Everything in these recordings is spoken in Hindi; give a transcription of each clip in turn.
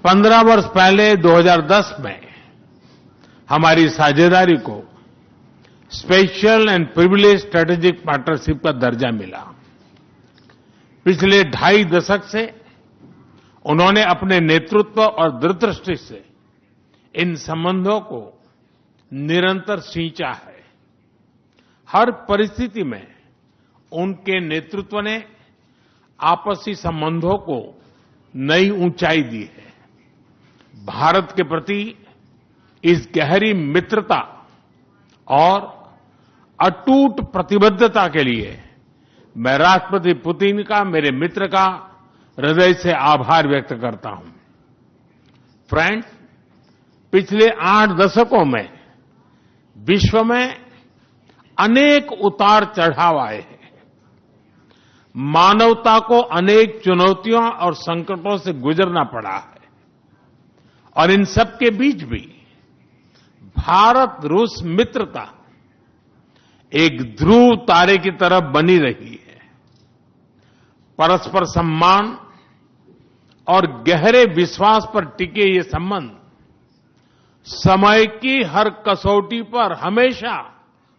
15 वर्ष पहले 2010 में हमारी साझेदारी को special and privilege strategic partnership का दर्जा मिला। पिछले 2.5 दशक से उन्होंने अपने नेतृत्व और दूरदृष्टि से इन संबंधों को निरंतर सींचा है। हर परिस्थिति में उनके नेतृत्व ने आपसी संबंधों को नई ऊंचाई दी है। भारत के प्रति इस गहरी मित्रता और अटूट प्रतिबद्धता के लिए मैं राष्ट्रपति पुतिन का, मेरे मित्र का हृदय से आभार व्यक्त करता हूं। फ्रेंड्स, पिछले 8 दशकों में विश्व में अनेक उतार चढ़ाव आए हैं। मानवता को अनेक चुनौतियों और संकटों से गुजरना पड़ा है और इन सब के बीच भी भारत रूस मित्रता एक ध्रुव तारे की तरह बनी रही है। परस्पर सम्मान और गहरे विश्वास पर टिके ये संबंध समय की हर कसौटी पर हमेशा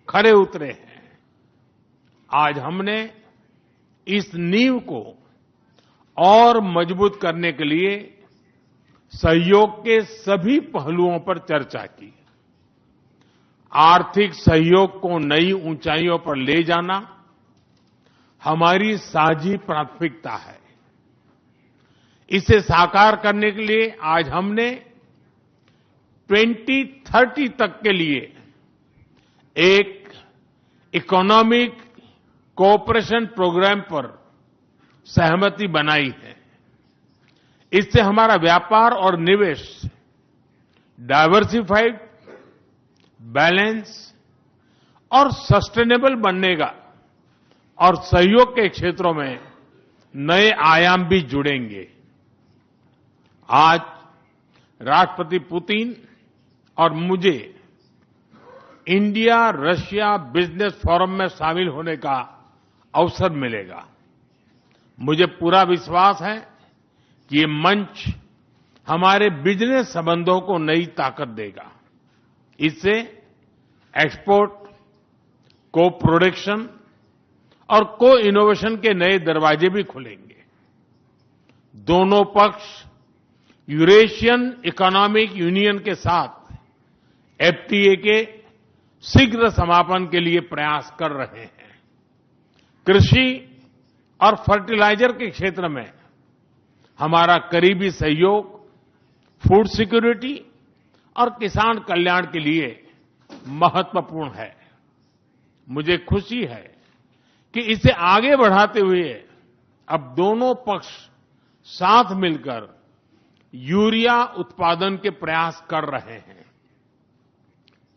खरे उतरे हैं। आज हमने इस नींव को और मजबूत करने के लिए सहयोग के सभी पहलुओं पर चर्चा की। आर्थिक सहयोग को नई ऊंचाइयों पर ले जाना हमारी साझी प्राथमिकता है। इसे साकार करने के लिए आज हमने 2030 तक के लिए एक इकोनॉमिक कोऑपरेशन प्रोग्राम पर सहमति बनाई है। इससे हमारा व्यापार और निवेश डाइवर्सिफाइड, बैलेंस और सस्टेनेबल बनेगा और सहयोग के क्षेत्रों में नए आयाम भी जुड़ेंगे। आज राष्ट्रपति पुतिन और मुझे इंडिया रशिया बिजनेस फोरम में शामिल होने का अवसर मिलेगा। मुझे पूरा विश्वास है कि ये मंच हमारे बिजनेस संबंधों को नई ताकत देगा। इससे एक्सपोर्ट, को प्रोडक्शन और को इनोवेशन के नए दरवाजे भी खुलेंगे। दोनों पक्ष यूरेशियन इकोनॉमिक यूनियन के साथ एफटीए के शीघ्र समापन के लिए प्रयास कर रहे हैं। कृषि और फर्टिलाइजर के क्षेत्र में हमारा करीबी सहयोग फूड सिक्योरिटी और किसान कल्याण के लिए महत्वपूर्ण है। मुझे खुशी है कि इसे आगे बढ़ाते हुए अब दोनों पक्ष साथ मिलकर यूरिया उत्पादन के प्रयास कर रहे हैं।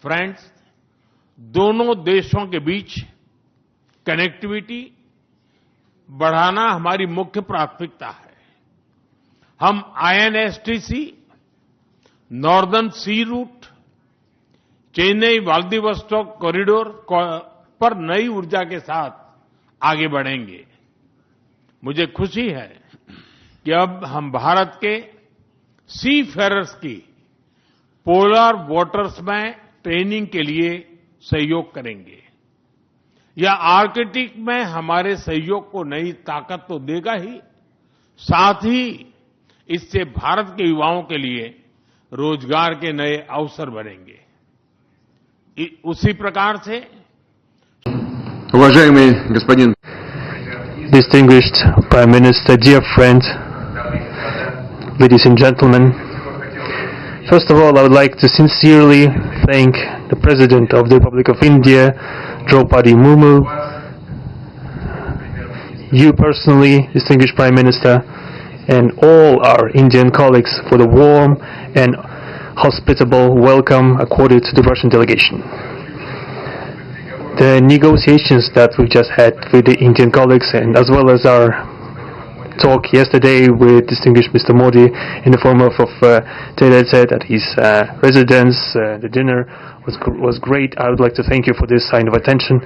फ्रेंड्स, दोनों देशों के बीच कनेक्टिविटी बढ़ाना हमारी मुख्य प्राथमिकता है। हम आईएनएसटीसी, नॉर्दर्न सी रूट, चेन्नई व्लादिवोस्टोक कॉरिडोर पर नई ऊर्जा के साथ आगे बढ़ेंगे। मुझे खुशी है कि अब हम भारत के सी फेरर्स की पोलर वाटर्स में ट्रेनिंग के लिए सहयोग करेंगे। यह आर्कटिक में हमारे सहयोग को नई ताकत तो देगा ही, साथ ही इससे भारत के युवाओं के लिए रोजगार के नए अवसर बनेंगे। उसी प्रकार से Уважаемый господин Distinguished Prime Minister, dear friends, ladies and gentlemen, first of all, I would like to sincerely thank the President of the Republic of India, Draupadi Murmu, you personally, distinguished Prime Minister, and all our Indian colleagues for the warm and hospitable welcome accorded to the Russian delegation. The negotiations that we've just had with the Indian colleagues, and as well as our talk yesterday with distinguished Mr. Modi in the form of Taylor said at his residence, the dinner was great. I would like to thank you for this sign of attention.